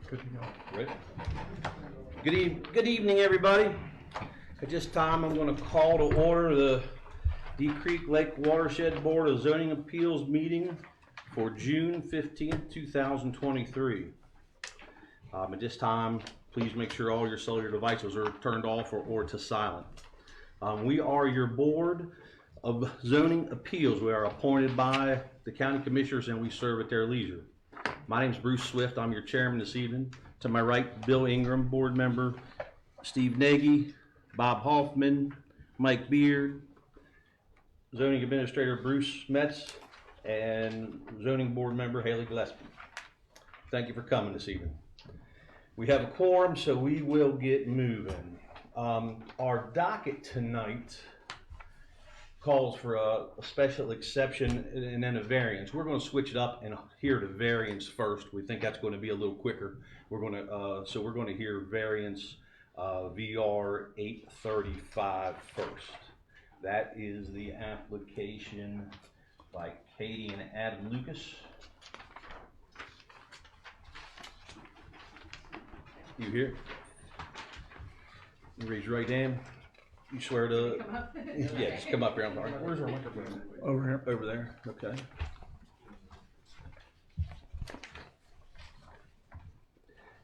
Good to go. Great. Good evening, everybody. At this time, I'm going to call to order the Deep Creek Lake Watershed Board of Zoning Appeals meeting for June 15th, 2023. At this time, please make sure all your cellular devices are turned off or to silent. We are your Board of Zoning Appeals. We are appointed by the County Commissioners and we serve at their leisure. My name is Bruce Swift. I'm your chairman this evening. To my right, Bill Ingram, board member, Steve Nagy, Bob Hoffman, Mike Beard, zoning administrator Bruce Metz, and zoning board member Haley Gillespie. Thank you for coming this evening. We have a quorum, so we will get moving. Our docket tonight calls for a special exception and then a variance. We're going to switch it up and hear the variance first. We think that's going to be a little quicker. We're going to hear variance VR 835 first. That is the application by Katie and Adam Lucas. You here? You raise your right hand. You swear to? Yeah, just come up here. I'm sorry. Where's our microphone? Over here. Over there. Okay.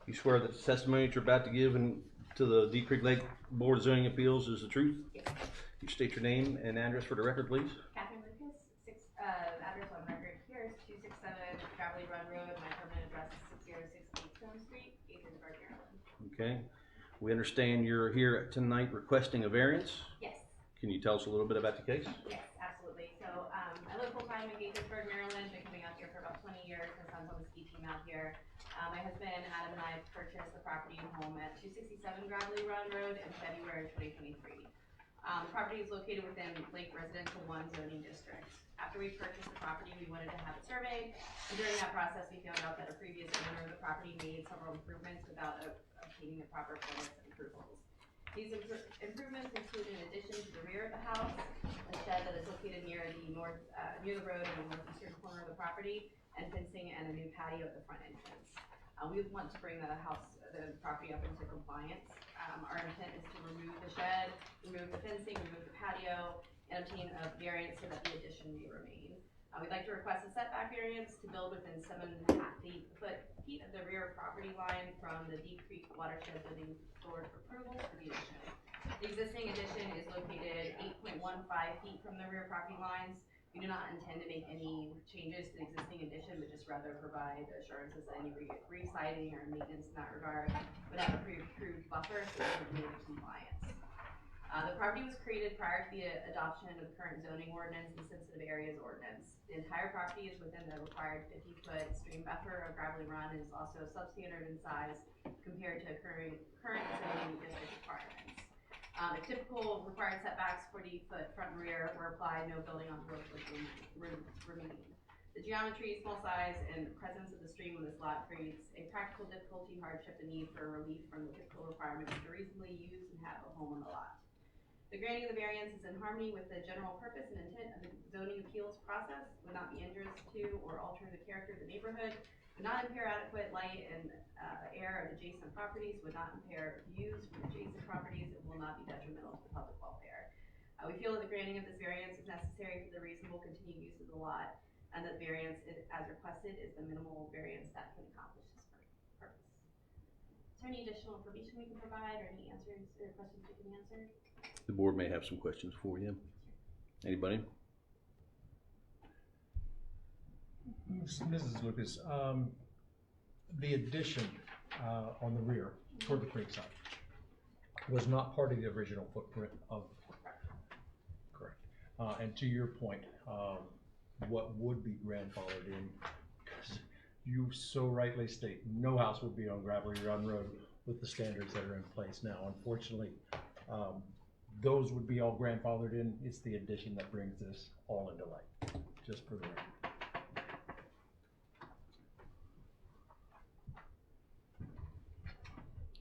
You swear that the testimony that you're about to give to the Deep Creek Lake Board of Zoning Appeals is the truth? Yes. You state your name and address for the record, please. Catherine Lucas, address on record here is 267 Gravelly Run Road. My permanent address is 606 Stone Street, Gaithersburg, Maryland. Okay. We understand you're here tonight requesting a variance. Yes. Can you tell us a little bit about the case? Yes, absolutely. So I live full time in Gaithersburg, Maryland. Been coming out here for about 20 years. My son's on the ski team out here. My husband Adam and I purchased the property and home at 267 Gravelly Run Road in February 2023. The property is located within Lake Residential 1 zoning district. After we purchased the property, we wanted to have it surveyed. And during that process, we found out that a previous owner of the property made several improvements without obtaining the proper permits and approvals. These improvements include an addition to the rear of the house, a shed that is located near the near the road in the northeastern corner of the property, and fencing and a new patio at the front entrance. We want to bring the property up into compliance. Our intent is to remove the shed, remove the fencing, remove the patio, and obtain a variance so that the addition may remain. We'd like to request a setback variance to build within 7.5 feet of the rear property line from the Deep Creek Watershed Zoning Board for approval for the addition. The existing addition is located 8.15 feet from the rear property lines. We do not intend to make any changes to the existing addition, but just rather provide assurances that any re-siding or maintenance in that regard would have a pre-approved buffer so it would remain in compliance. The property was created prior to the adoption of the current zoning ordinance and sensitive areas ordinance. The entire property is within the required 50-foot stream buffer of Gravelly Run and is also substandard in size compared to current zoning district requirements. The typical required setbacks, 40-foot front and rear, were applied. No building on the roof remained. The geometry, small size, and presence of the stream on this lot creates a practical difficulty, hardship, and need for relief from the typical requirements to reasonably use and have a home on the lot. The granting of the variance is in harmony with the general purpose and intent of the zoning appeals process, would not be injurious to or alter the character of the neighborhood, would not impair adequate light and air of adjacent properties, would not impair views from adjacent properties, and will not be detrimental to the public welfare. We feel that the granting of this variance is necessary for the reasonable continued use of the lot, and that variance, as requested, is the minimal variance that can accomplish this purpose. Is there any additional information we can provide, or any answers or questions we can answer? The board may have some questions for you. Anybody? Mrs. Lucas, the addition on the rear toward the creek side was not part of the original footprint of. Correct. And to your point, what would be grandfathered in, because you so rightly state, no house would be on Gravelly Run Road with the standards that are in place now. Unfortunately, those would be all grandfathered in. It's the addition that brings this all into light, just for the record.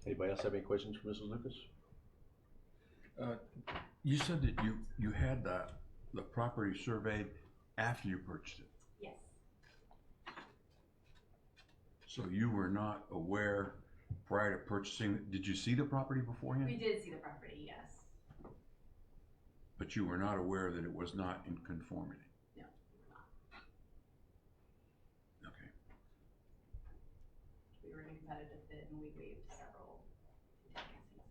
Anybody else have any questions for Mrs. Lucas? You said that you had the property surveyed after you purchased it. Yes. So you were not aware prior to purchasing, did you see the property beforehand? We did see the property, yes. But you were not aware that it was not in conformity? No, we were not. Okay. We were in a competitive bid and we waived several contingencies.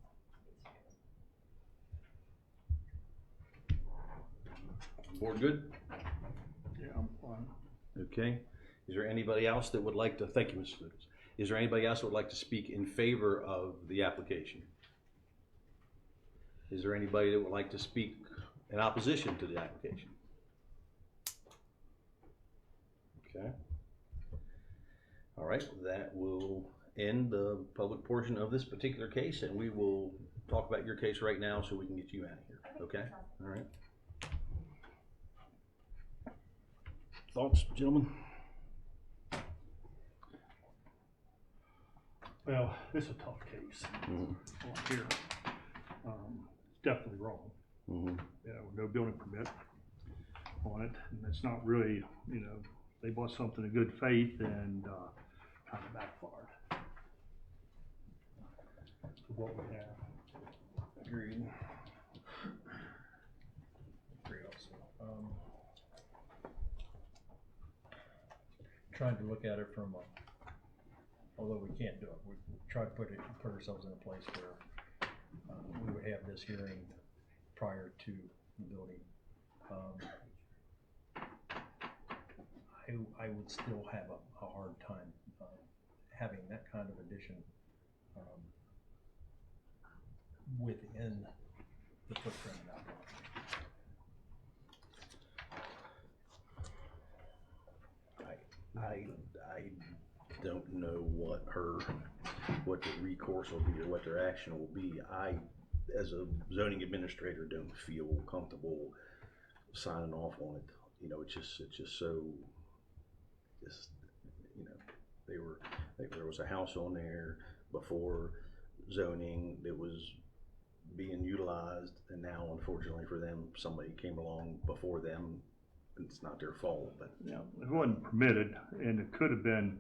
Board good? Yeah, I'm fine. Okay. Is there anybody else that would like to, thank you, Mr. Lucas. Is there anybody else that would like to speak in favor of the application? Is there anybody that would like to speak in opposition to the application? Okay. All right, that will end the public portion of this particular case, and we will talk about your case right now so we can get you out of here, okay? All right. Thoughts, gentlemen? Well, this is a tough case Mhm. on here. It's definitely wrong. Mhm. You know, no building permit on it, and it's not really, you know, they bought something in good faith and, kind of backfired. For what we have. Agreed. Agree also. Trying to look at it from although we can't do it, we try to put ourselves in a place where we would have this hearing prior to the building. I would still have a hard time having that kind of addition within the footprint of that property. I don't know what the recourse will be or what their action will be. I, as a zoning administrator, don't feel comfortable signing off on it. You know, it's just so, you know, there was a house on there before zoning that was being utilized, and now unfortunately for them, somebody came along before them. It's not their fault, but Yeah, it wasn't permitted, and it could have been,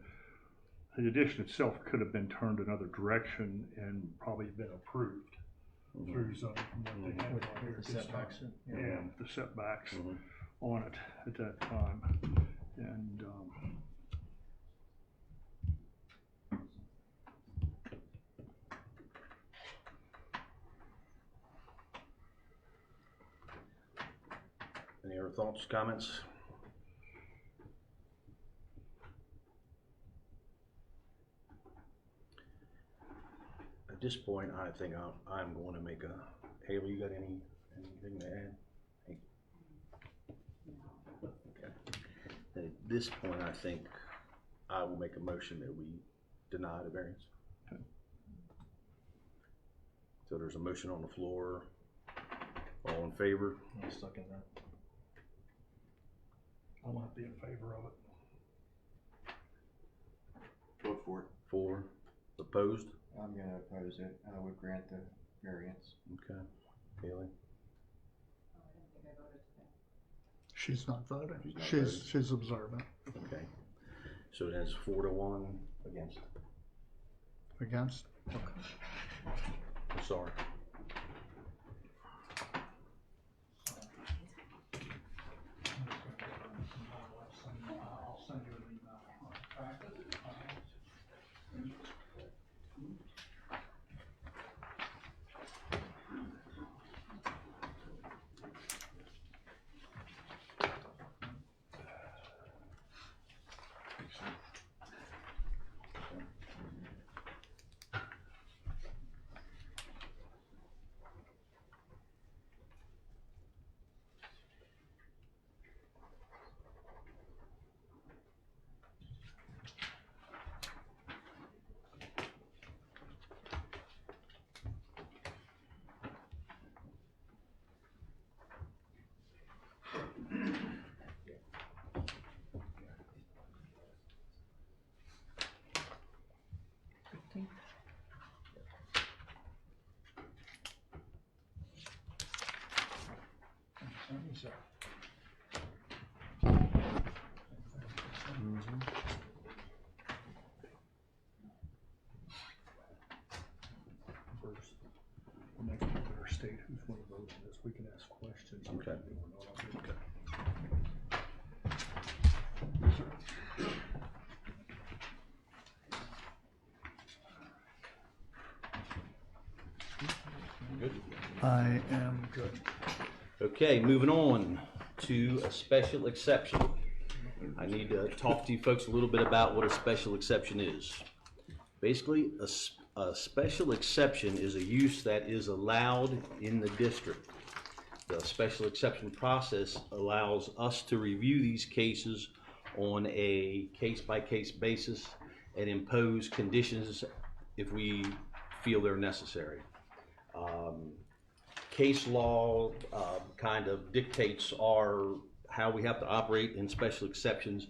the addition itself could have been turned another direction and probably been approved through zoning from what they had on here With at the this time. setbacks. Yeah, the setbacks Mhm. on it at that time, and, any other thoughts, comments? At this point, I think I'm going to make a, Haley, you got anything to add? Hey. Okay. At this point, I think I will make a motion that we deny the variance. Okay. So there's a motion on the floor. All in favor? I'm stuck in that. I might be in favor of it. Vote for it. 4. Opposed? I'm gonna oppose it. I would grant the variance. Okay. Haley? She's not voting. She's not voting. She's observant. Okay. So that's 4-1 against. Against? Sorry. I'll send you an email. state who's going to vote on this. We can ask questions. Okay. Okay. Good. I am good. Okay, moving on to a special exception. I need to talk to you folks a little bit about what a special exception is. Basically, a special exception is a use that is allowed in the district. The special exception process allows us to review these cases on a case-by-case basis and impose conditions if we feel they're necessary. Case law kind of dictates how we have to operate in special exceptions.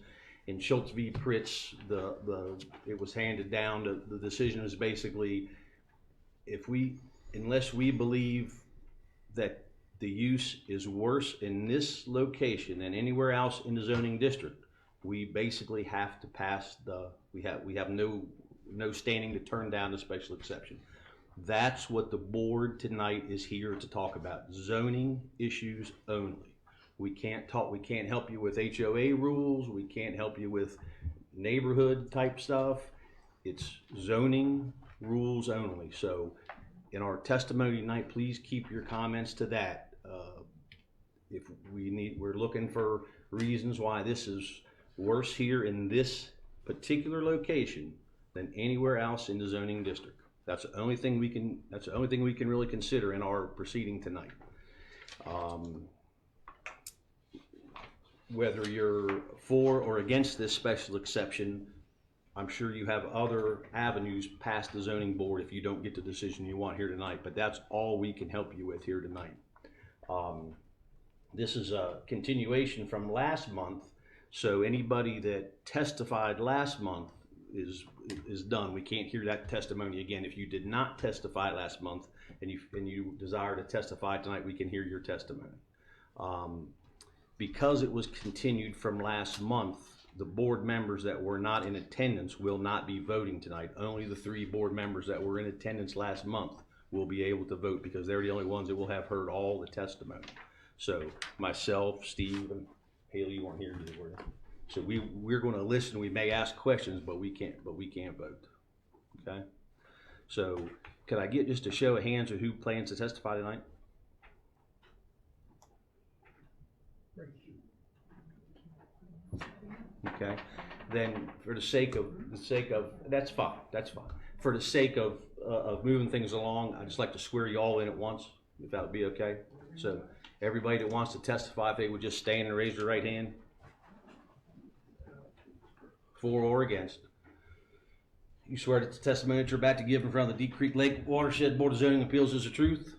In Schultz v. Pritz, it was handed down. The decision was basically, unless we believe that the use is worse in this location than anywhere else in the zoning district, we basically have to pass we have no standing to turn down the special exception. That's what the board tonight is here to talk about, zoning issues only. We can't help you with HOA rules, we can't help you with neighborhood type stuff. It's zoning rules only. So in our testimony tonight, please keep your comments to that. If we're looking for reasons why this is worse here in this particular location than anywhere else in the zoning district. That's the only thing we can really consider in our proceeding tonight. Whether you're for or against this special exception, I'm sure you have other avenues past the zoning board if you don't get the decision you want here tonight, but that's all we can help you with here tonight. This is a continuation from last month, so anybody that testified last month is done. We can't hear that testimony again. If you did not testify last month and you desire to testify tonight, we can hear your testimony. Because it was continued from last month, the board members that were not in attendance will not be voting tonight. Only the 3 board members that were in attendance last month will be able to vote because they're the only ones that will have heard all the testimony. So myself, Steve, and Haley, you weren't here either, were you? So we're going to listen. We may ask questions, but we can't vote. Okay. So could I get just a show of hands of who plans to testify tonight? Okay. Then for the sake of that's fine. For the sake of moving things along, I'd just like to swear you all in at once, if that would be okay. So everybody that wants to testify, if they would just stand and raise their right hand. For or against. You swear that the testimony that you're about to give in front of the Deep Creek Lake Watershed Board of Zoning Appeals is the truth?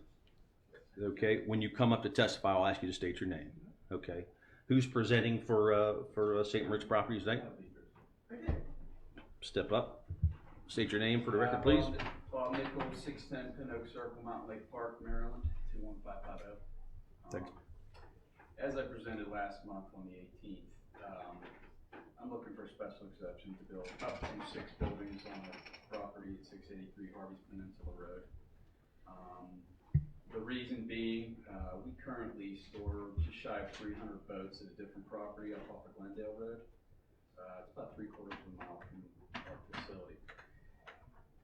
Okay. When you come up to testify, I'll ask you to state your name. Okay. Who's presenting for St. Moritz Properties tonight? Step up. State your name for the record, please. Bob Nichols, 610 Pin Oak Circle, Mountain Lake Park, Maryland, 21550. Thanks. As I presented last month on the 18th, I'm looking for a special exception to build up to 6 buildings on a property at 683 Harvey's Peninsula Road. The reason being, we currently store just shy of 300 boats at a different property up off of Glendale Road. It's about 3/4 of a mile from our facility.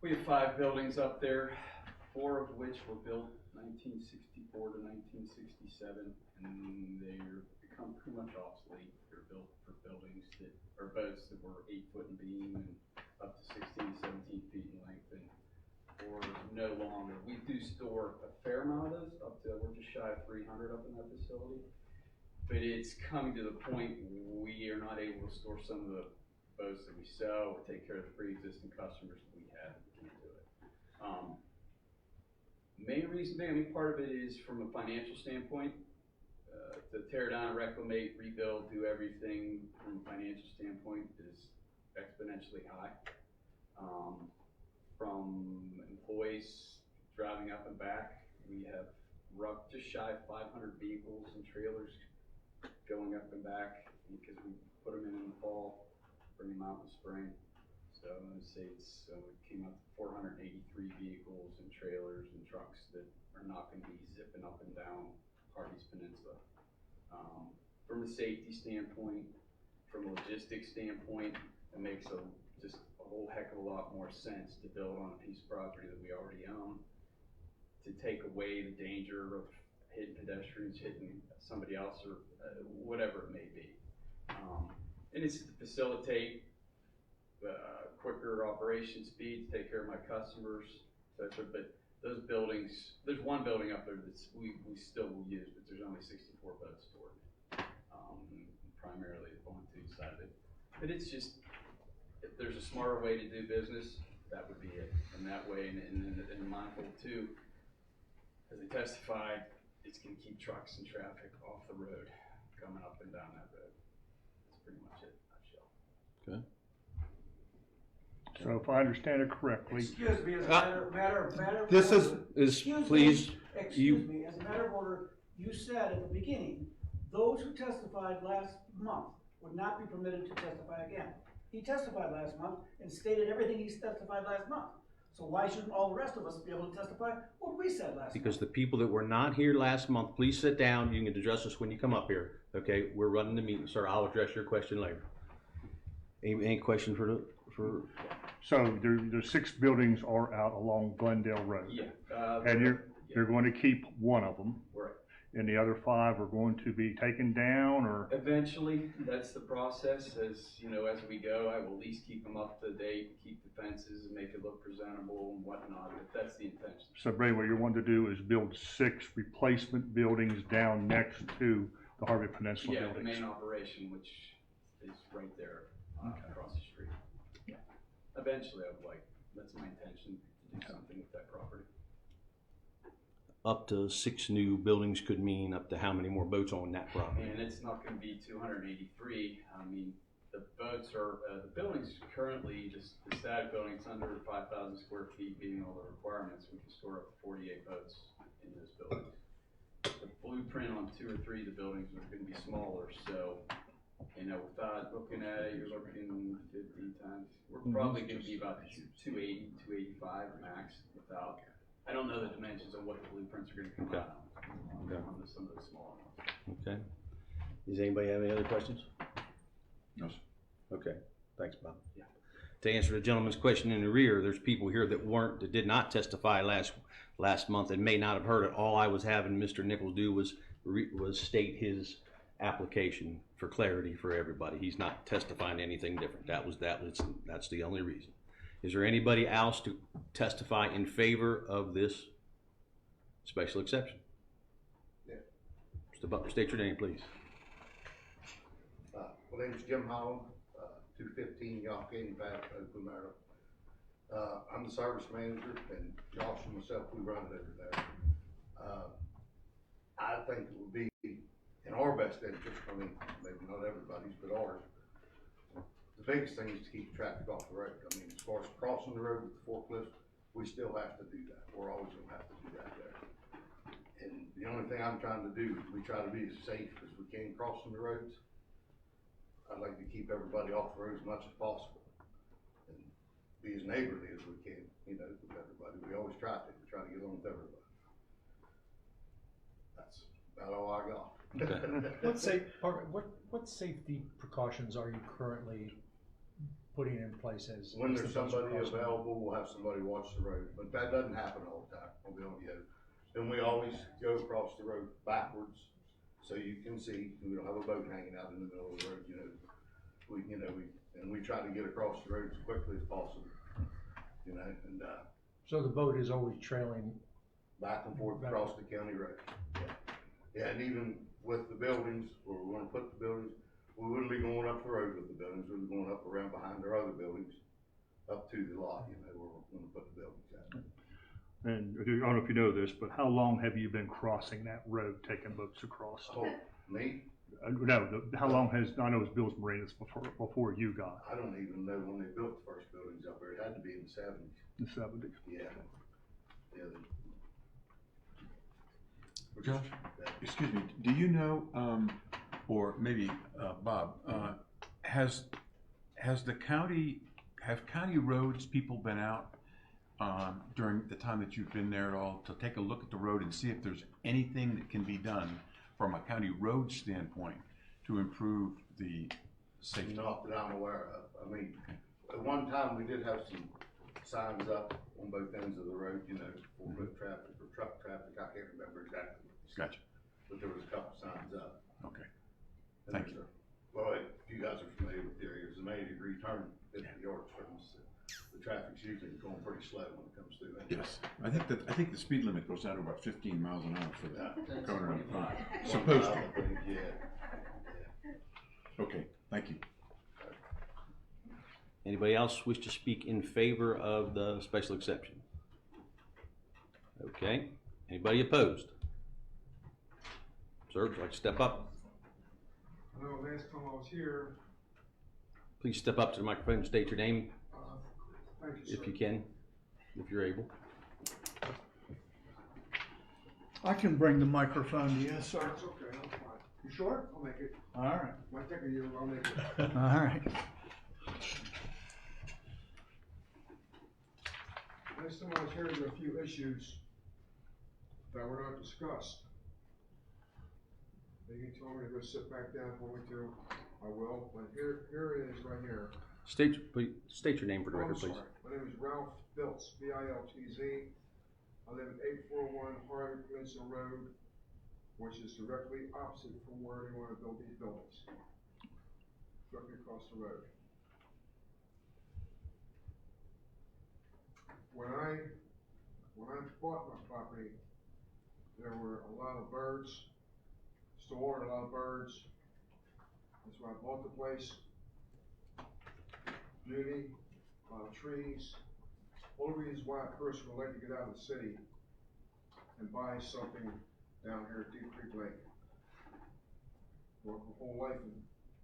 We have 5 buildings up there, 4 of which were built 1964 to 1967, and they're become pretty much obsolete. They're built for buildings that are boats that were 8 foot in beam and up to 16, 17 feet in length, and or no longer. We do store a fair amount of those, up to, we're just shy of 300 up in that facility. But it's coming to the point we are not able to store some of the boats that we sell or take care of the pre-existing customers that we have. We can't do it. Main reason being, I mean, part of it is from a financial standpoint. To tear down, reclimate, rebuild, do everything from a financial standpoint is exponentially high. From employees driving up and back, we have just shy of 500 vehicles and trailers going up and back because we put them in the fall, bring them out in the spring. So I'm gonna say it came up to 483 vehicles and trailers and trucks that are not gonna be zipping up and down Harvey's Peninsula. From a safety standpoint, from a logistics standpoint, it makes just a whole heck of a lot more sense to build on a piece of property that we already own, to take away the danger of hitting pedestrians, hitting somebody else, or whatever it may be. And it's to facilitate quicker operation speeds, take care of my customers, etc. But those buildings, there's one building up there that's we still will use, but there's only 64 boats stored. Primarily the pontoon side of it. But it's just, if there's a smarter way to do business, that would be it. And that way, and mindful too, as they testified, it's gonna keep trucks and traffic off the road, coming up and down that road. That's pretty much it, in a nutshell. Okay. So if I understand it correctly, Excuse me, as a matter of This order. is Excuse please, me, excuse me, as a matter of order, you said at the beginning, those who testified last month would not be permitted to testify again. He testified last month and stated everything he testified last month. So why shouldn't all the rest of us be able to testify what we said last month? because the people that were not here last month, please sit down. You can address us when you come up here. Okay, we're running the meeting, sir. I'll address your question later. Any question for? so the 6 buildings are out along Glendale Road. Yeah. And you're going to keep one of them, Right. and the other 5 are going to be taken down, or? Eventually, that's the process. As you know, as we go, I will at least keep them up to date, keep the fences and make it look presentable and whatnot, if that's the intention. So Brady, what you want to do is build 6 replacement buildings down next to the Harvey Peninsula Yeah, the buildings. main operation, which is right there, across the street. Yeah. Eventually, that's my intention, to do something with that property. Up to 6 new buildings could mean up to how many more boats on that property? And it's not gonna be 283. I mean, the boats are, the buildings currently, just the static building's under 5,000 square feet, meeting all the requirements. We can store up to 48 boats in this building. The blueprint on 2 or 3 of the buildings are gonna be smaller, so, you know, without looking at it, you're looking 50 times. We're probably gonna be about 280, 285 max without, I don't know the dimensions of what the blueprints are gonna come out on some of the smaller ones. Okay. Does anybody have any other questions? No, sir. Okay, thanks, Bob. Yeah. To answer the gentleman's question in the rear, there's people here that did not testify last month and may not have heard it. All I was having Mr. Nichols do was state his application for clarity for everybody. He's not testifying anything different. That's the only reason. Is there anybody else to testify in favor of this special exception? Yeah. Mr. Butler, state your name, please. My name's Jim Holland, 215 Yawkini Path, Oakland, Maryland. I'm the service manager, and Josh and myself, we run it over there. I think it would be in our best interest, I mean, maybe not everybody's, but ours. The biggest thing is to keep traffic off the road. I mean, as far as crossing the road with the forklift, we still have to do that. We're always gonna have to do that there. And the only thing I'm trying to do is we try to be as safe as we can crossing the roads. I'd like to keep everybody off the road as much as possible and be as neighborly as we can, you know, with everybody. We always try to get along with everybody. That's about all I got. What safety precautions are you currently putting in place as? When as there's the boats are somebody crossing? available, we'll have somebody watch the road, but that doesn't happen all the time, I'll be on you. Then we always go across the road backwards, so you can see, we don't have a boat hanging out in the middle of the road, we try to get across the road as quickly as possible, and, So the boat is always trailing. back and forth across the county road. Yeah, and even with the buildings, where we're gonna put the buildings, we wouldn't be going up the road with the buildings, we'd be going up around behind our other buildings, up to the lot, where we're gonna put the buildings at. And I don't know if you know this, but how long have you been crossing that road, taking boats across? Oh, me? No, how long I know it was Bill's Marinas before you got I don't even know when they built the first buildings up there, it had to be in the 70s. the 70s. Yeah. Josh, excuse me, do you know, or maybe Bob, has the county have county roads people been out during the time that you've been there at all to take a look at the road and see if there's anything that can be done from a county road standpoint to improve the safety? Not that I'm aware of. I mean, at one time, we did have some signs up on both ends of the road, you know, for foot traffic or truck traffic. I can't remember exactly. Gotcha. But there was a couple signs up. Okay. And Thank there's well, if you guys are familiar with the area, there's a 90-degree turn 50 yards from us. The traffic's usually going pretty slow when it comes through. Yes, I think the speed limit goes down to about 15 miles an hour for that. Yeah. Corner on the phone. Supposed to. Yeah. Okay, thank you. Anybody else wish to speak in favor of the special exception? Okay, anybody opposed? Sir, would you like to step up? I know last time I was here, Please step up to the microphone and state your name, thank you, sir. if you can, if you're able. I can bring the microphone to you, sir. It's okay, I'm fine. You sure? I'll make it. All right. Might take a year, but I'll make it. All right. Last time I was here, there were a few issues that were not discussed. You told me to go sit back down for me to, I will, but here it is right here. Please state your name for the Oh, I'm record, please. sorry. My name is Ralph Biltz, B-I-L-T-Z. I live at 841 Harvey Peninsula Road, which is directly opposite from where they want to build these buildings. Directly across the road. When I bought my property, there were a lot of birds, store, a lot of birds. That's why I bought the place. Beauty, a lot of trees. All the reasons why a person would like to get out of the city and buy something down here at Deep Creek Lake. Work my whole life and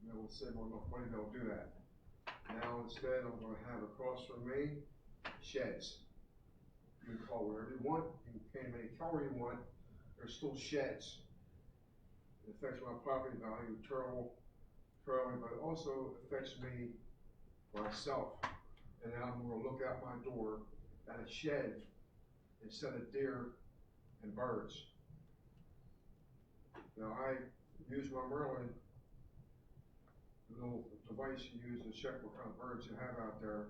they'll save enough money, they'll do that. Now instead, I'm gonna have across from me, sheds. You can call whatever you want, you can paint them any color you want, they're still sheds. It affects my property value terribly, but it also affects me, myself. And now I'm gonna look out my door at a shed instead of deer and birds. Now I use my Merlin, the little device you use to check what kind of birds you have out there,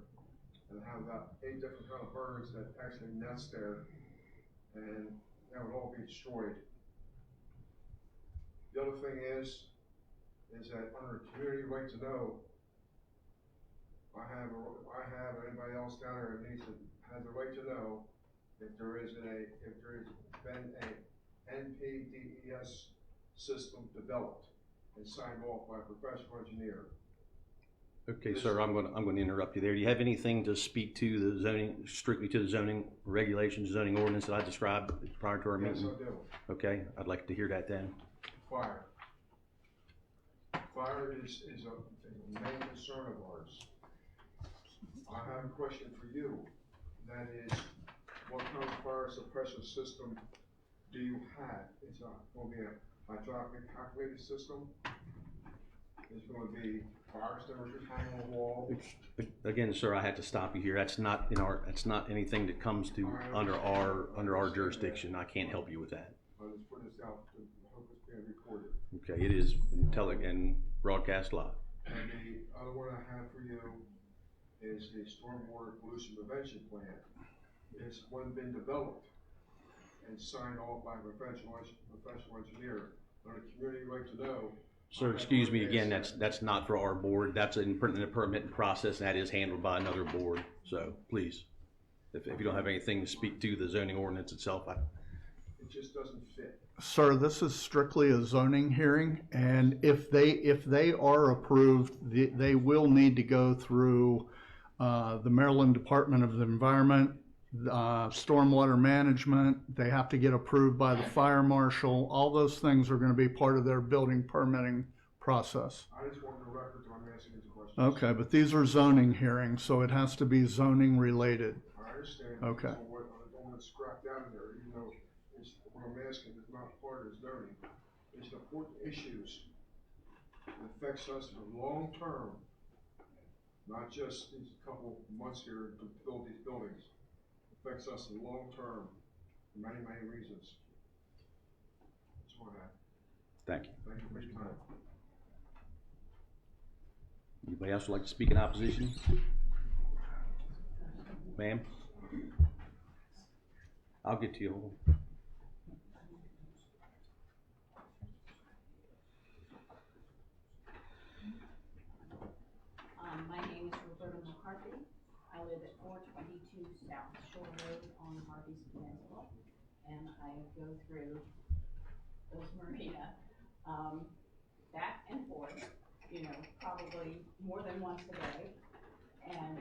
and I have about 8 different kind of birds that actually nest there, and that would all be destroyed. The other thing is that under community right to know, I have, or anybody else down there that has the right to know if there has been a NPDES system developed and signed off by a professional engineer. Okay, sir, I'm going to interrupt you there. Do you have anything to speak to the zoning, strictly to the zoning regulations, zoning ordinance that I described prior to our meeting? Yes, I do. Okay, I'd like to hear that then. Fire. Fire is a main concern of ours. I have a question for you. That is, what kind of fire suppression system do you have? It's going to be a hydraulic calculated system? It's going to be fire extinguishers hanging on the wall? Again, sir, I had to stop you here. That's not anything that comes to under our jurisdiction. I can't help you with that. I'll just put this out, I hope it's being recorded. Okay, it is and broadcast live. And the other one I have for you is the stormwater pollution prevention plan. It's one been developed and signed off by a professional engineer. Under community right to know. Sir, excuse me again, that's not for our board. That's in the permitting process, and that is handled by another board. So please, if you don't have anything to speak to the zoning ordinance itself, It just doesn't fit. Sir, this is strictly a zoning hearing, and if they are approved, they will need to go through the Maryland Department of the Environment, stormwater management. They have to get approved by the fire marshal. All those things are going to be part of their building permitting process. I just want the record that I'm asking these questions. Okay, but these are zoning hearings, so it has to be zoning related. I understand. Okay. So what, I don't want to scrap down in there, even though what I'm asking is not part of the zoning. It's important issues that affects us in the long term not just these couple months here to build these buildings. Affects us long term for many, many reasons. That's what I have. Thank you. Thank you for your time. Anybody else would like to speak in opposition? Ma'am? I'll get to you. Hold on. My name is Roberta McCarthy. I live at 422 South Shore Road on Harvey's Peninsula, and I go through those marina back and forth, you know, probably more than once a day. And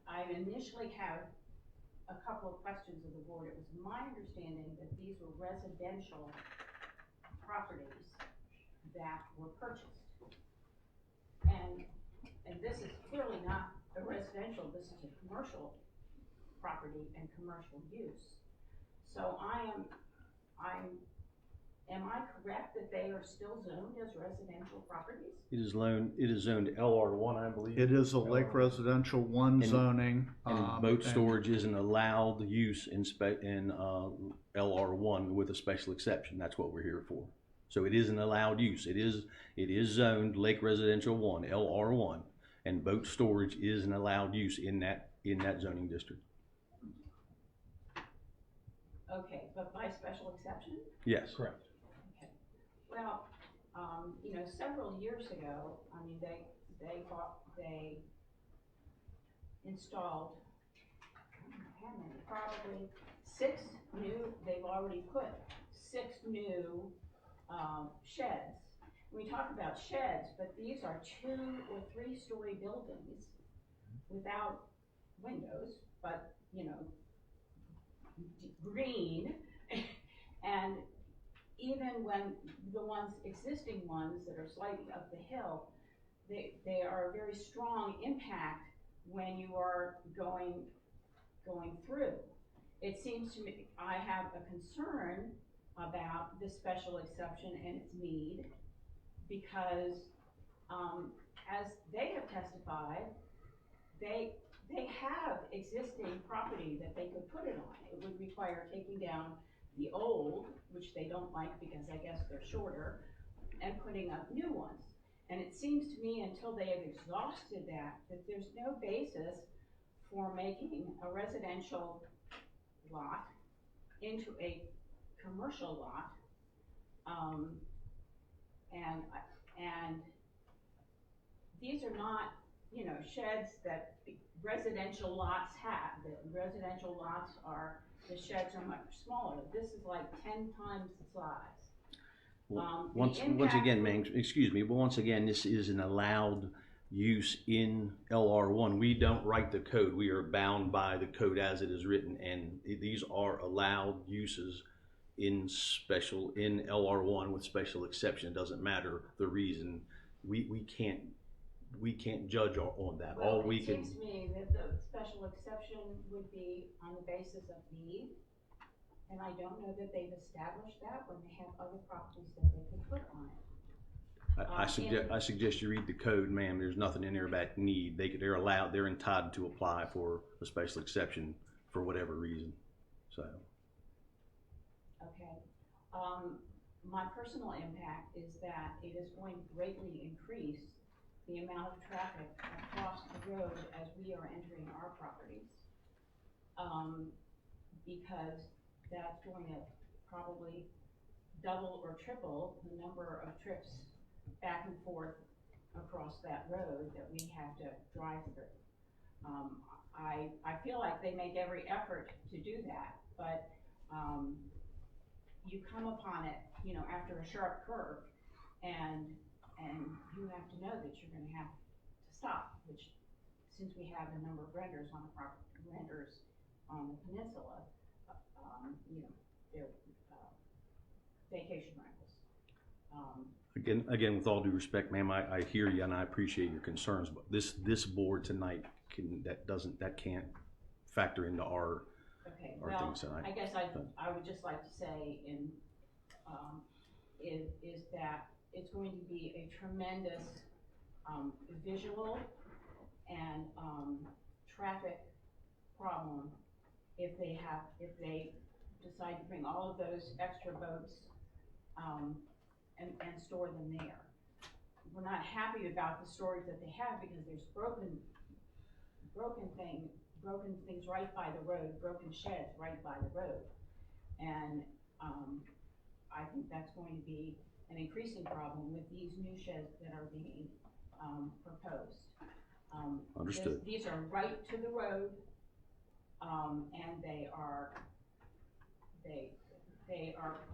I initially have a couple of questions of the board. It was my understanding that these were residential properties that were purchased. And this is clearly not a residential, this is a commercial property and commercial use. So am I correct that they are still zoned as residential properties? It is zoned LR1, I believe. It is a Lake Residential 1 And- zoning. And boat storage is an allowed use in LR1 with a special exception. That's what we're here for. So it is an allowed use. It is zoned Lake Residential 1, LR1, and boat storage is an allowed use in that zoning district. Okay, but by special exception? Yes. Correct. Okay. Well, you know, several years ago, I mean, they installed, I don't know how many, probably 6 new, they've already put 6 new sheds. We talk about sheds, but these are 2 or 3 story buildings without windows, but, you know, green. And even when the existing ones that are slightly up the hill, they are a very strong impact when you are going through. It seems to me, I have a concern about this special exception and its need, because as they have testified, they have existing property that they could put it on. It would require taking down the old, which they don't like because I guess they're shorter, and putting up new ones. And it seems to me, until they have exhausted that there's no basis for making a residential lot into a commercial lot. And these are not, you know, sheds that residential lots have. The residential lots the sheds are much smaller. This is like 10 times the size. Once again, ma'am, excuse me, but once again, this is an allowed use in LR1. We don't write the code. We are bound by the code as it is written, and these are allowed uses in LR1 with special exception. It doesn't matter the reason. We can't judge on that. Well, All we it can. seems to me that the special exception would be on the basis of need. And I don't know that they've established that when they have other properties that they could put on it. I suggest you read the code, ma'am. There's nothing in there about need. They're allowed, they're entitled to apply for a special exception for whatever reason, so. Okay. My personal impact is that it is going to greatly increase the amount of traffic across the road as we are entering our properties. Because that's going to probably double or triple the number of trips back and forth across that road that we have to drive through. I feel like they make every effort to do that, but you come upon it, you know, after a sharp curve, and you have to know that you're going to have to stop. Which, since we have a number of renters on the peninsula, you know, they're vacation rentals. Again, with all due respect, ma'am, I hear you and I appreciate your concerns, but this board tonight can't factor into our things tonight. I guess I would just like to say is that it's going to be a tremendous visual and, traffic problem if they decide to bring all of those extra boats, and store them there. We're not happy about the storage that they have because there's broken things right by the road, broken sheds right by the road. And, I think that's going to be an increasing problem with these new sheds that are being, proposed. Understood. These are right to the road, and they are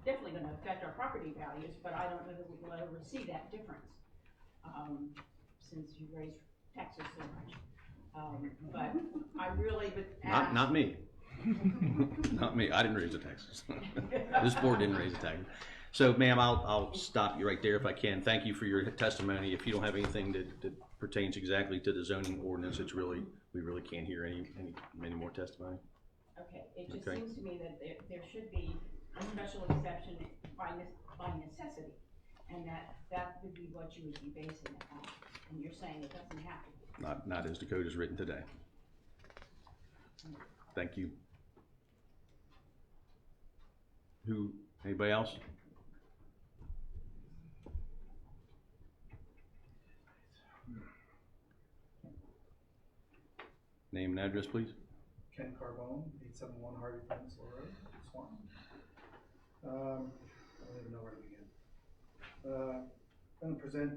definitely gonna affect our property values, but I don't know that we will ever see that difference, since you raised taxes so much. But I really would ask. Not me. Not me. I didn't raise the taxes. This board didn't raise the taxes. So, ma'am, I'll stop you right there if I can. Thank you for your testimony. If you don't have anything that pertains exactly to the zoning ordinance, we really can't hear any more testimony. Okay, it just Okay. seems to me that there should be a special exception by necessity, and that would be what you would be basing it on, and you're saying it doesn't have to be. Not as the code is written today. Thank you. Anybody else? Name and address, please. Ken Carbone, 871 Harvey Peninsula Road, Swan. I don't even know where to begin. I'm going to present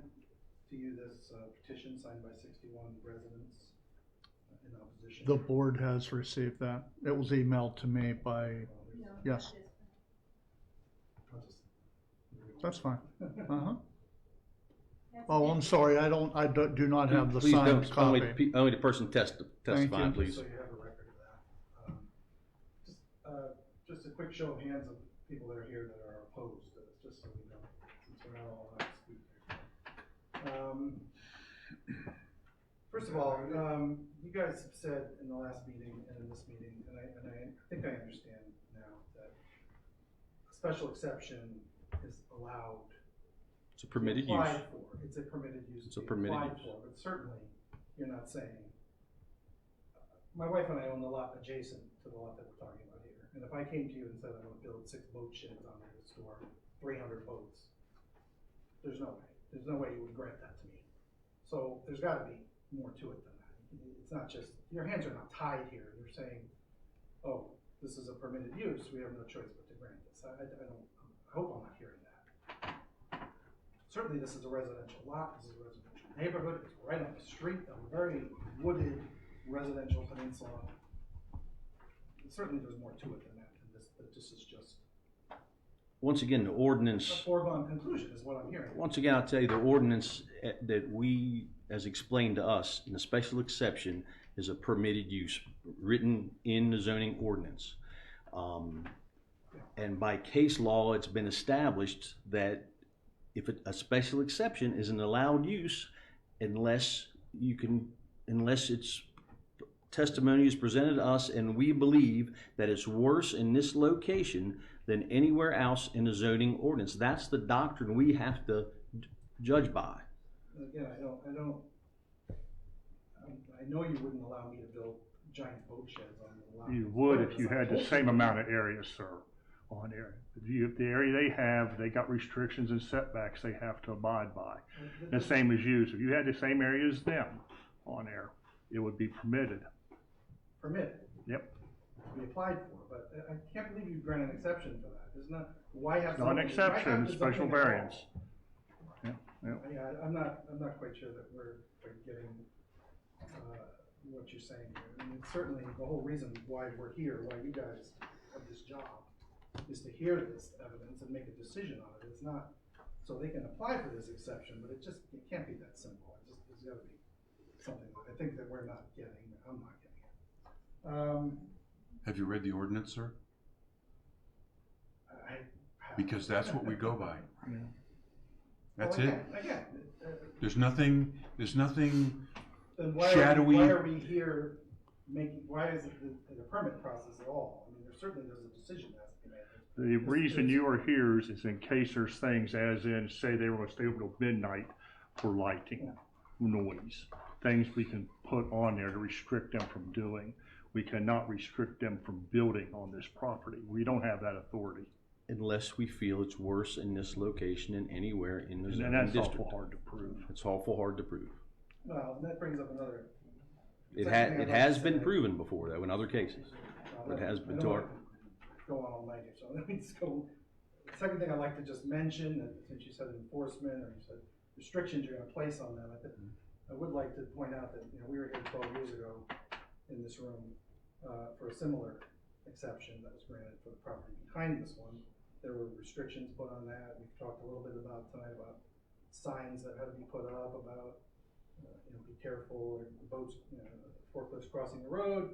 to you this petition signed by 61 residents in opposition. The board has received that. It was emailed to me by, yes. That's fine. Uh-huh. Oh, I'm sorry, I do not have the Please signed don't, copy. only the person testifying, please. So you have a record of that. Just a quick show of hands of people that are here that are opposed to this, just so we know, since we're not all on speak. First of all, you guys have said in the last meeting and in this meeting, and I think I understand now that a special exception is allowed. It's a permitted use. Applied for. It's a permitted use. It's a permitted applied use. for, but certainly you're not saying. My wife and I own the lot adjacent to the lot that we're talking about here, and if I came to you and said I want to build 6 boat sheds on there to store 300 boats, there's no way. There's no way you would grant that to me. So there's got to be more to it than that. It's not just your hands are not tied here. You're saying, oh, this is a permitted use. We have no choice but to grant this. I hope I'm not hearing that. Certainly this is a residential lot, this is a residential neighborhood, it's right on the street, a very wooded residential peninsula. Certainly there's more to it than that, and this is just Once again, the ordinance. a foregone conclusion is what I'm hearing. Once again, I'll tell you, the ordinance that we, as explained to us, in a special exception, is a permitted use, written in the zoning ordinance. And by case law, it's been established that if a special exception is an allowed use, unless it's testimony is presented to us and we believe that it's worse in this location than anywhere else in the zoning ordinance. That's the doctrine we have to judge by. Again, I know you wouldn't allow me to build giant boat sheds on the lot. You would if you had the same amount of area, sir, on there. If the area they got restrictions and setbacks they have to abide by. The same as you. So if you had the same area as them on there, it would be permitted. Permitted? Yep. We applied for, but I can't believe you grant an exception for that. Isn't that, why have? It's not an exception, it's special variance. Yeah, I'm not quite sure that we're getting, what you're saying here. I mean, certainly the whole reason why we're here, why you guys have this job, is to hear this evidence and make a decision on it. It's not so they can apply for this exception, but it can't be that simple. There's gotta be something that I think that we're not getting, that I'm not getting it. Have you read the ordinance, sir? I have. Because that's what we go by. Yeah. That's Well, it. Again. There's nothing Then shadowy. why are we here why is it the permit process at all? I mean, there's a decision that has to be made. The reason you are here is in case there's things as in, say they were going to stay over till midnight for lighting. noise, things we can put on there to restrict them from doing. We cannot restrict them from building on this property. We don't have that authority. Unless we feel it's worse in this location than anywhere in the And zoning that's district. awful hard to prove. It's awful hard to prove. Well, and that brings up another. It second has, thing I'd it like has to been say. proven before though, in other cases. It has been I to don't our, want to go on all night here, so let me just go. The second thing I'd like to just mention, that since you said enforcement, or you said restrictions you're gonna place on them, I would like to point out that, we were here 12 years ago in this room, for a similar exception that was granted for the property behind this one. There were restrictions put on that. We've talked a little bit about tonight about signs that had to be put up about, be careful, or boats, forklifts crossing the road.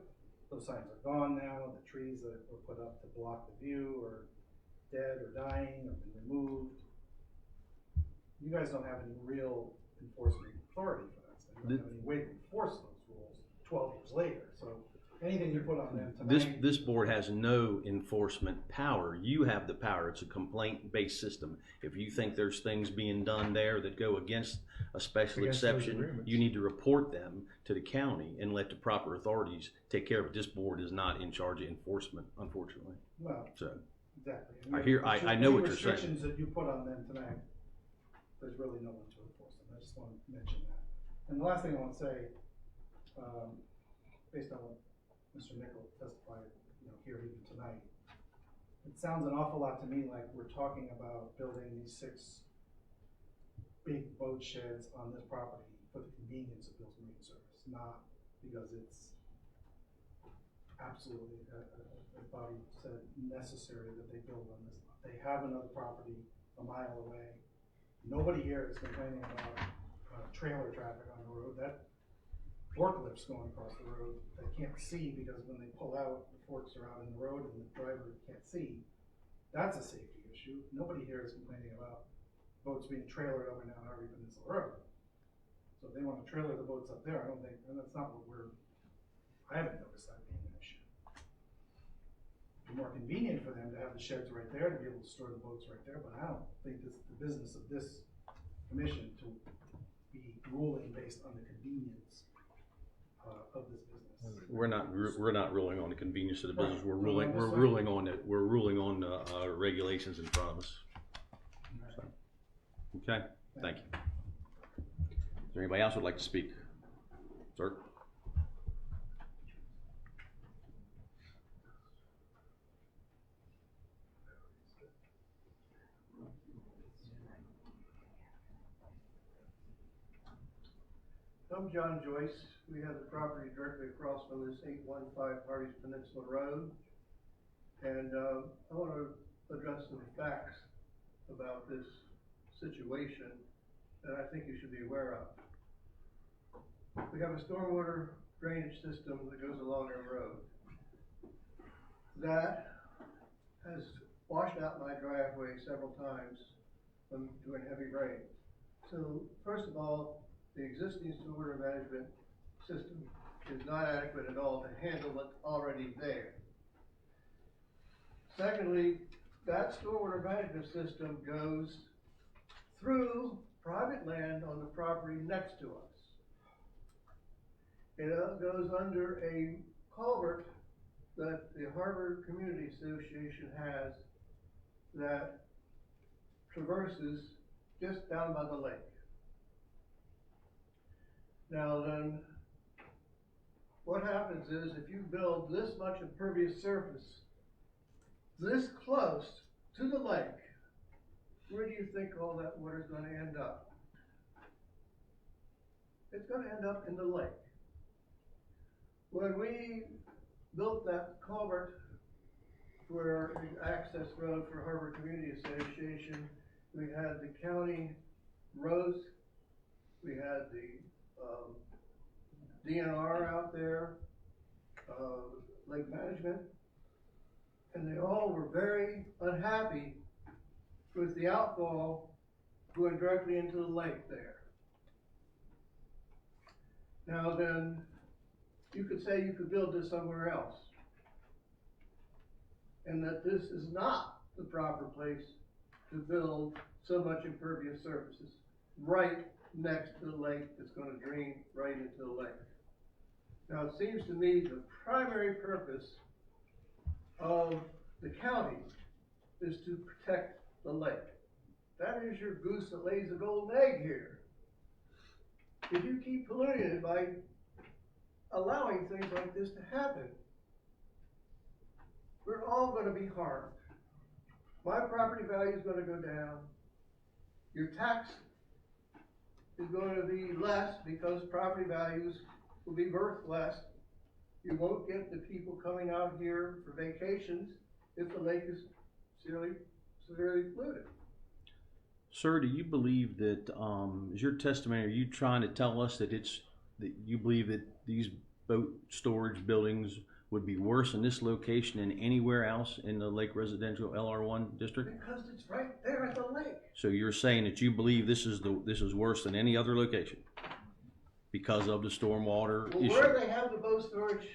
Those signs are gone now. The trees that were put up to block the view are dead or dying or been removed. You guys don't have any real enforcement authority for that. So you don't have any way to enforce those rules 12 years later. So anything you put on them tonight. this board has no enforcement power. You have the power. It's a complaint-based system. If you think there's things being done there that go against a special Against those exception, agreements. you need to report them to the county and let the proper authorities take care of it. This board is not in charge of enforcement, unfortunately. Well, So, exactly. I know what you're saying. Restrictions that you put on them tonight, there's really no one to enforce them. I just want to mention that. And the last thing I want to say, based on what Mr. Nichol testified, here even tonight, it sounds an awful lot to me like we're talking about building these 6 big boat sheds on this property for the convenience of Bill's Marine Service, not because it's absolutely, as Bobby said, necessary that they build on this. They have another property a mile away. Nobody here is complaining about trailer traffic on the road. That forklifts going across the road, they can't see because when they pull out, the forks are out in the road and the driver can't see. That's a safety issue. Nobody here is complaining about boats being trailered over down Harvey Peninsula Road. So if they want to trailer the boats up there, I don't think, and that's not what I haven't noticed that being an issue. It'd be more convenient for them to have the sheds right there, to be able to store the boats right there, but I don't think it's the business of this commission to be ruling based on the convenience of this business. we're not ruling on the convenience of the business. Right. We're ruling on the regulations in front of us. So, okay, thank you. Is there anybody else who would like to speak? Sir? I'm John Joyce. We have the property directly across from this 815 Harvey's Peninsula Road. And I want to address some facts about this situation that I think you should be aware of. We have a stormwater drainage system that goes along our road that has washed out my driveway several times during heavy rain. So first of all, the existing stormwater management system is not adequate at all to handle what's already there. Secondly, that stormwater management system goes through private land on the property next to us. It goes under a culvert that the Harbor Community Association has that traverses just down by the lake. Now then, what happens is if you build this much impervious surface this close to the lake, where do you think all that water is going to end up? It's going to end up in the lake. When we built that culvert for the access road for Harbor Community Association, we had the county roads, we had the DNR out there, lake management, and they all were very unhappy with the outfall going directly into the lake there. Now then, you could say you could build this somewhere else, and that this is not the proper place to build so much impervious surfaces, right next to the lake that's gonna drain right into the lake. Now, it seems to me the primary purpose of the county is to protect the lake. That is your goose that lays the golden egg here. If you keep polluting it by allowing things like this to happen, we're all gonna be harmed. My property value is gonna go down. Your tax is going to be less because property values will be worth less. You won't get the people coming out here for vacations if the lake is severely polluted. Sir, do you believe that, is your testimony, are you trying to tell us that that you believe that these boat storage buildings would be worse in this location than anywhere else in the Lake Residential LR1 district? Because it's right there at the lake. So you're saying that you believe this is worse than any other location because of the stormwater Well, issue? where they have the boat storage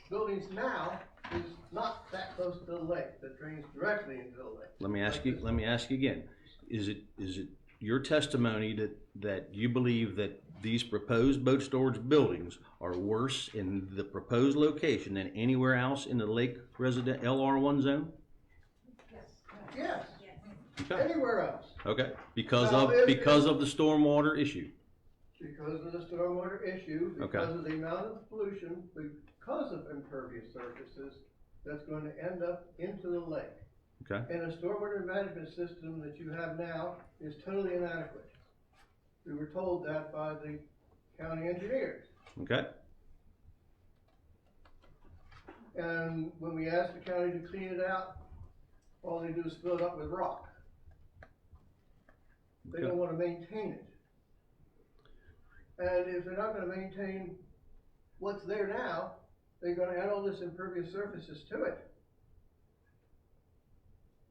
buildings now is not that close to the lake, that drains directly into the lake. Let me ask you again. Is it your testimony that you believe that these proposed boat storage buildings are worse in the proposed location than anywhere else in the Lake Resident LR1 zone? Yes, Okay. anywhere else. Okay. Because Now, of the stormwater issue. Because of the stormwater issue, Okay. because of the amount of pollution, because of impervious surfaces, that's going to end up into the lake. Okay. And the stormwater management system that you have now is totally inadequate. We were told that by the county engineers. Okay. And when we asked the county to clean it out, all they do is fill it up with rock. They Okay. don't want to maintain it. And if they're not gonna maintain what's there now, they're gonna add all this impervious surfaces to it.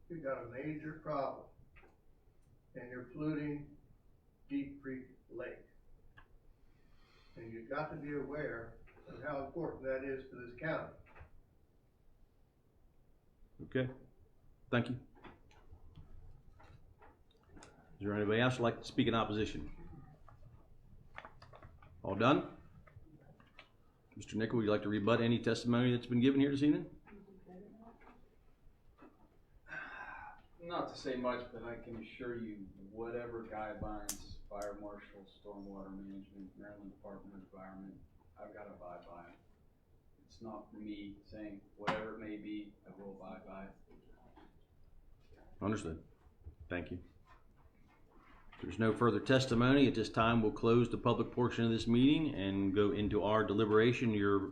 You've got a major problem. And you're polluting Deep Creek Lake. And you've got to be aware of how important that is to this county. Okay. Thank you. Is there anybody else who'd like to speak in opposition? All done? Mr. Nickel, would you like to rebut any testimony that's been given here this evening? Not to say much, but I can assure you, whatever guidelines, fire marshal, stormwater management, Maryland Department of Environment, I've got to abide by it. It's not for me saying whatever it may be, I will abide by it. Understood. Thank you. If there's no further testimony, at this time we'll close the public portion of this meeting and go into our deliberation. You're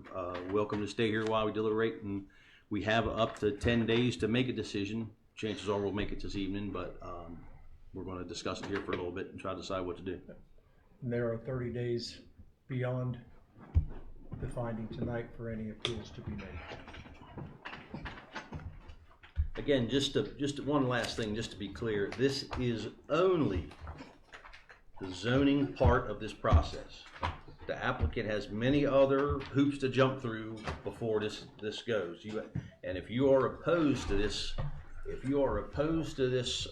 welcome to stay here while we deliberate, and we have up to 10 days to make a decision. Chances are we'll make it this evening, but we're going to discuss it here for a little bit and try to decide what to do. And there are 30 days beyond the finding tonight for any appeals to be made. Again, just one last thing, just to be clear, this is only the zoning part of this process. The applicant has many other hoops to jump through before this goes. And if you are opposed to this,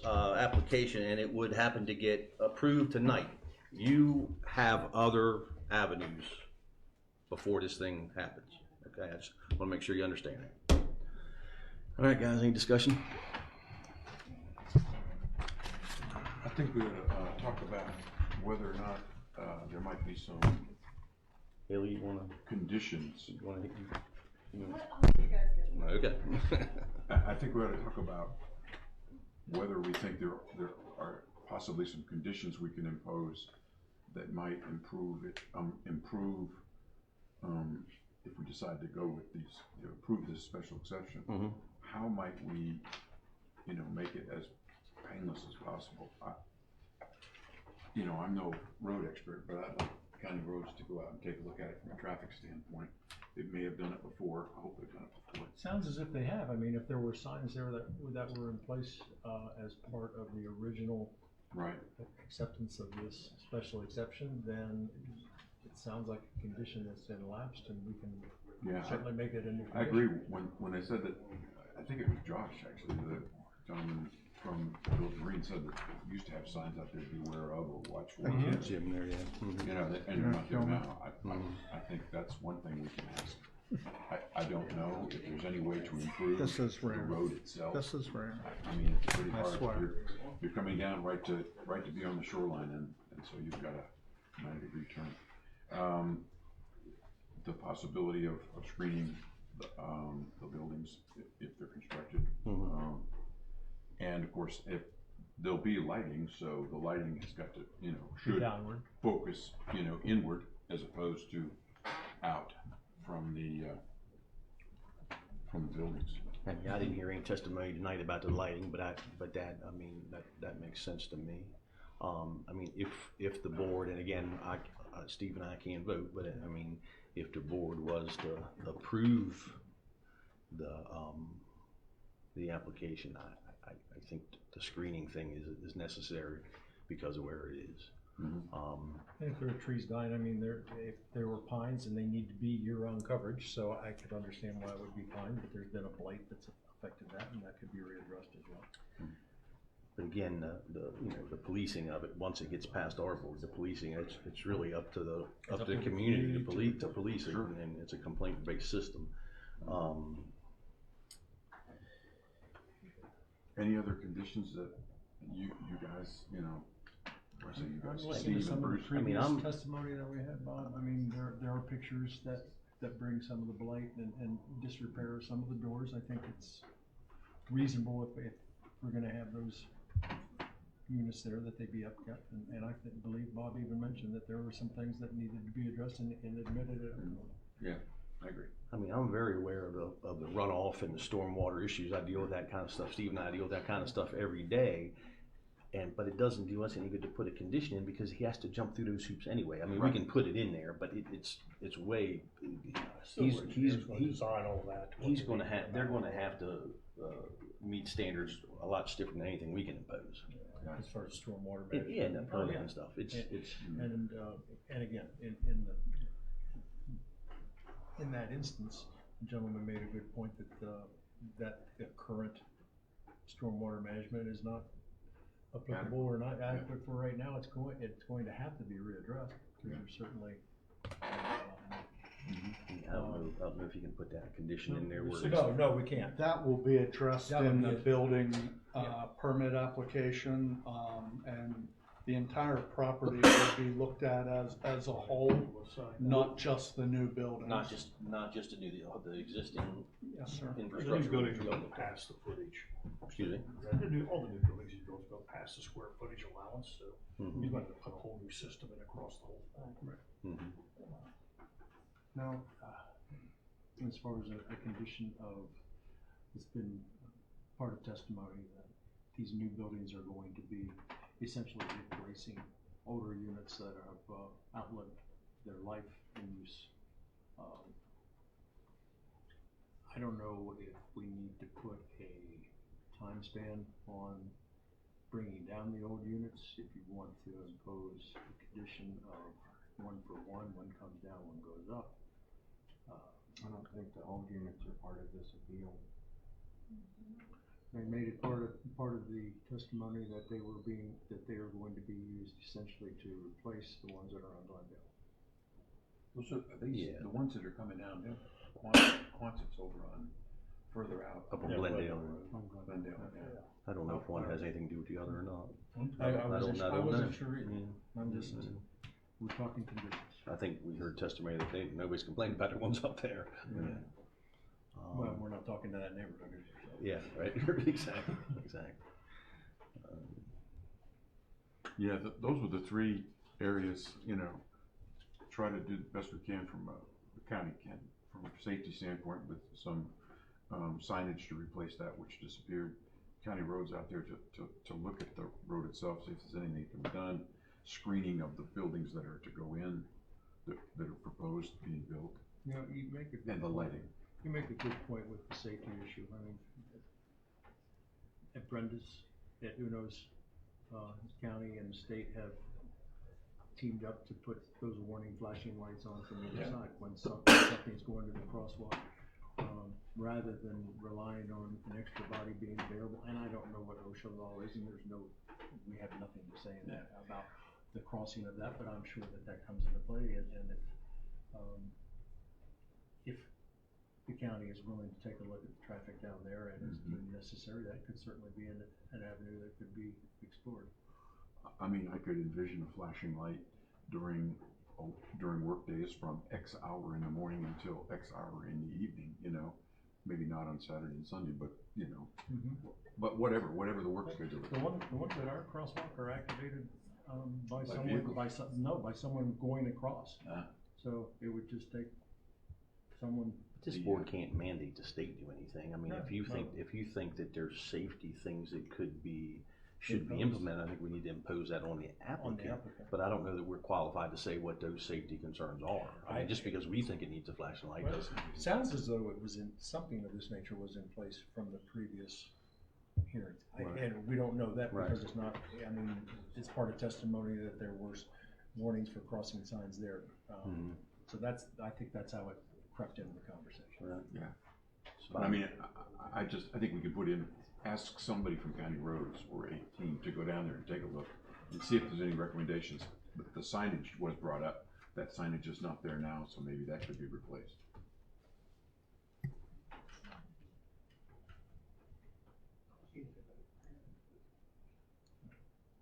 application and it would happen to get approved tonight, you have other avenues before this thing happens. Okay, I just want to make sure you understand it. All right, guys, any discussion? I think we ought to talk about whether or not there might be some Haley, you want to? conditions. Okay. I think we ought to talk about whether we think there are possibly some conditions we can impose that might improve it, if we decide to go with these, approve this special exception. Mm-hmm. How might we, make it as painless as possible? I'm no road expert, but I'd like county roads to go out and take a look at it from a traffic standpoint. They may have done it before. I hope they've done it before. It sounds as if they have. I mean, if there were signs there that were in place as part of the original right acceptance of this special exception, then it sounds like a condition that's been elapsed, and we can certainly make it a new condition. I agree. When they said that, I think it was Josh actually, the gentleman from Bill Green said that they used to have signs out there, beware of or watch for. I can't see them there, yeah. You know, and they're not there now. I think that's one thing we can ask. I don't know if there's any way to improve This is the rare. road itself. This is rare. I mean, it's pretty I hard. swear. You're coming down right to be on the shoreline, and so you've got a 90-degree turn. The possibility of screening the buildings if they're constructed. And of course, if there'll be lighting, so the lighting has got to, should downward. focus, inward as opposed to out from the buildings. I mean, I didn't hear any testimony tonight about the lighting, but that makes sense to me. I mean, if the board, and again, Steve and I can't vote, but I mean, if the board was to approve the application, I think the screening thing is necessary because of where it is. And if there are trees dying, I mean, if there were pines and they need to be year-round coverage, so I could understand why it would be pine, but there's been a blight that's affected that, and that could be readdressed as well. But again, the policing of it, once it gets past our board, the policing, it's really up to the community to police it, and it's a complaint-based system. Any other conditions that you guys, or say you guys, Listening to Steve some and of the Bruce? previous testimony that we had, Bob, I mean, there are pictures that bring some of the blight and disrepair of some of the doors. I think it's reasonable if we're gonna have those units there, that they be upkept, and I believe Bob even mentioned that there were some things that needed to be addressed and admitted it. Yeah, I agree. I mean, I'm very aware of the runoff and the stormwater issues. I deal with that kind of stuff. Steve and I deal with that kind of stuff every day. But it doesn't do us any good to put a condition in because he has to jump through those hoops anyway. I mean, we can put it in there, but it's way. He's design all that. They're gonna have to meet standards a lot stiffer than anything we can impose. As far as stormwater management. Yeah, and the permit and stuff. And again, in that instance, the gentleman made a good point that the current stormwater management is not applicable or not adequate for right now. It's going to have to be readdressed. There's certainly. I don't know if you can put that condition in there. No, we can't. That will be addressed That would in be the building permit application, and the entire property will be looked at as a whole, not just the new building. Not just to do the existing Yes, sir. infrastructure. The new buildings are going past the footage. Excuse me? All the new buildings he's built go past the square footage allowance, so he's going to put a whole new system in across the whole thing. Now, as far as a condition of, it's been part of testimony that these new buildings are going to be essentially replacing older units that have outlived their life in use. I don't know if we need to put a time span on bringing down the old units, if you want to impose a condition of one comes down, one goes up. I don't think the old units are part of this appeal. They made it part of the testimony that they are going to be used essentially to replace the ones that are on Glendale. Those are the ones that are coming down, Quonset's over on, further out. Up on Glendale. Glendale, yeah. I don't know if one has anything to do with the other or not. I wasn't know. sure either. I'm just, we're talking conditions. I think we heard testimony that nobody's complaining about the ones up there. Well, we're not talking to that neighborhood. Yeah, right, exactly. Yeah, those were the three areas, try to do the best we can from the county can, from a safety standpoint, with some signage to replace that which disappeared. County roads out there to look at the road itself, see if there's anything that can be done. Screening of the buildings that are to go in, that are proposed being built. You make a good and the lighting. You make a good point with the safety issue. I mean, at Brenda's, at Uno's, county and the state have teamed up to put those warning flashing lights on from the other side when something's going to the crosswalk. rather than relying on an extra body being available. And I don't know what OSHA law is, and we have nothing to say in that about the crossing of that, but I'm sure that comes into play, and if the county is willing to take a look at the traffic down there and is deemed necessary, that could certainly be an avenue that could be explored. I mean, I could envision a flashing light during work days from X hour in the morning until X hour in the evening, you know, maybe not on Saturday and Sunday, but, you know, but whatever the work schedule is. The ones that are crosswalk are activated, by someone, vehicles? by someone going across. So it would just take someone. This board can't mandate the state do anything. I mean, No, if you think that there's safety things that should be implemented, I think we need to impose that on the applicant. But I don't know that we're qualified to say what those safety concerns are. I mean, just because we think it needs a flashing light doesn't. Sounds as though it was something of this nature was in place from the previous hearing. And we don't know that because it's not, I mean, it's part of testimony that there were warnings for crossing signs there. So I think that's how it crept into the conversation. Yeah. But I mean, I think we could put in, ask somebody from County Roads or a team to go down there and take a look and see if there's any recommendations. But the signage was brought up. That signage is not there now, so maybe that could be replaced.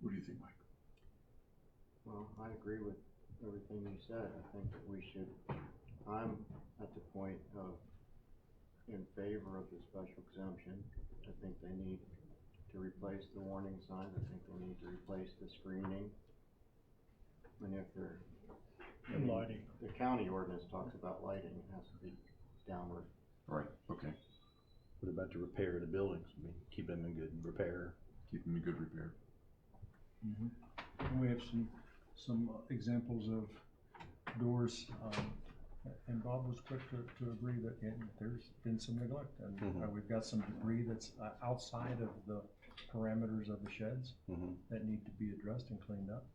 What do you think, Mike? Well, I agree with everything you said. I think that I'm at the point of in favor of the special exemption. I think they need to replace the warning signs. I think they need to replace the screening. And if they're, lighting. The county ordinance talks about lighting, it has to be downward. Right, okay. What about the repair of the buildings? I mean, keep them in good repair. Keep them in good repair. And we have some examples of doors, and Bob was quick to agree that there's been some neglect, and we've got some debris that's outside of the parameters of the sheds that need to be addressed and cleaned up.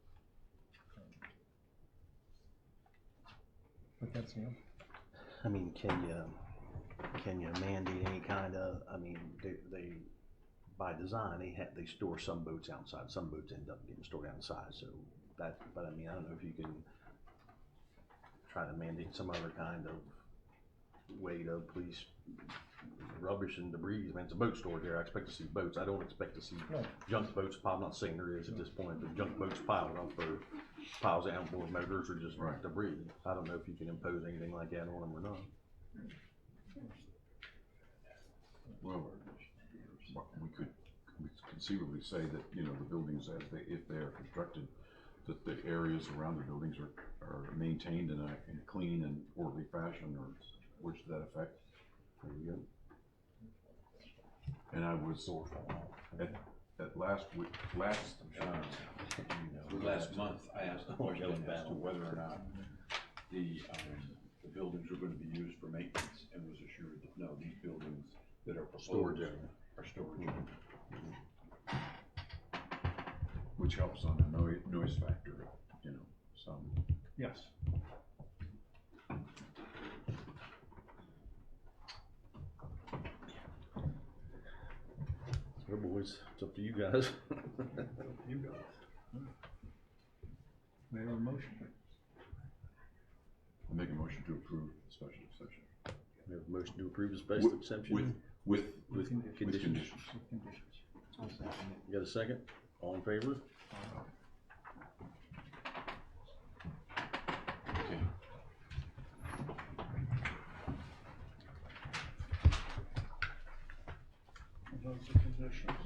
But that's, I mean, can you mandate any kind of, I mean, they by design, they store some boats outside, some boats end up getting stored outside, so but I mean, I don't know if you can try to mandate some other kind of way to police rubbish and debris. I mean, it's a boat storage area. I expect to see boats. I don't expect to see junk boats piled. I'm not saying there is at this point, but junk boats piled up or piles of outboard motors or just debris. I don't know if you can impose anything like that on them or not. Well, we could conceivably say that, you know, the buildings if they are constructed, that the areas around the buildings are maintained in a clean and orderly fashion, or words to that effect. There you go. And I was at last month, I asked the question as to whether or not the buildings were going to be used for maintenance, and was assured that no, these buildings that are proposed are storage. Which helps on the noise factor, you know, some. yes. So boys, it's up to you guys. You go. We have a motion. I'll make a motion to approve the special exception. We have a motion to approve the special exception with conditions. I'll second it. You got a second? All in favor? Okay. Those are conditions.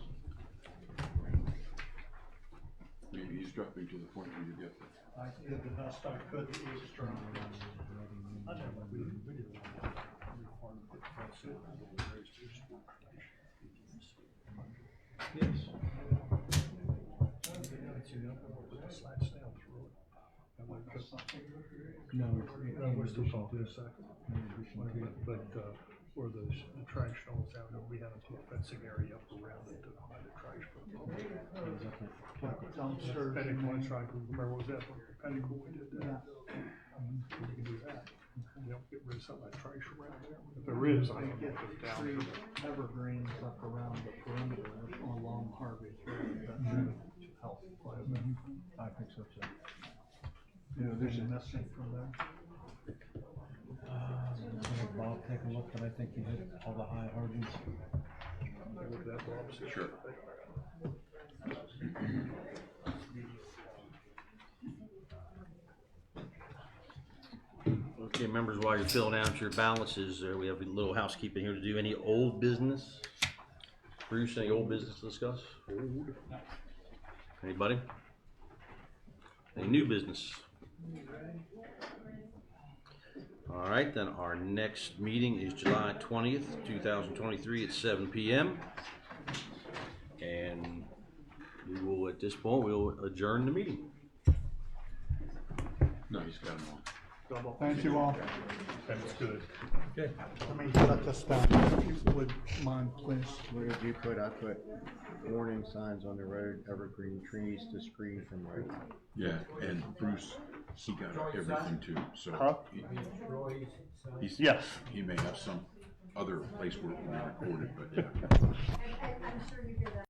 You eavesdropping to the point where you get there. I did the best I could to eavesdrop. I never really Yes. No, we're still talking a second. But, where the trash stalls out, we had to put a fencing area up around it to hide the trash. Dumpsters. Penny Coin, remember what was that? Penny Coin did that. We can do that. We don't get rid of some of that trash around there. If there is, I don't know if it's down Three there. evergreens up around the perimeter along Harvey Road, that should help quite a bit. I think so too. There's a message from there. Let Bob take a look, but I think you hit all the high hardens. Look at that, Bob. Sure. Okay, members, while you're filling out your balances, we have a little housekeeping here to do. Any old business? Bruce, any old business to discuss? Anybody? Any new business? All right, then our next meeting is July 20th, 2023 at 7 p.m. And we will, at this point, we'll adjourn the meeting. No, he's got them all. Thank you all. That's good. Okay. Let me shut this down, if you would mind, please. What did you put? I put warning signs on the road, evergreen trees to screen from road. Yeah, and Bruce, he got everything too, so. Huh? He's, Yes. he may have some other place where we recorded, but yeah.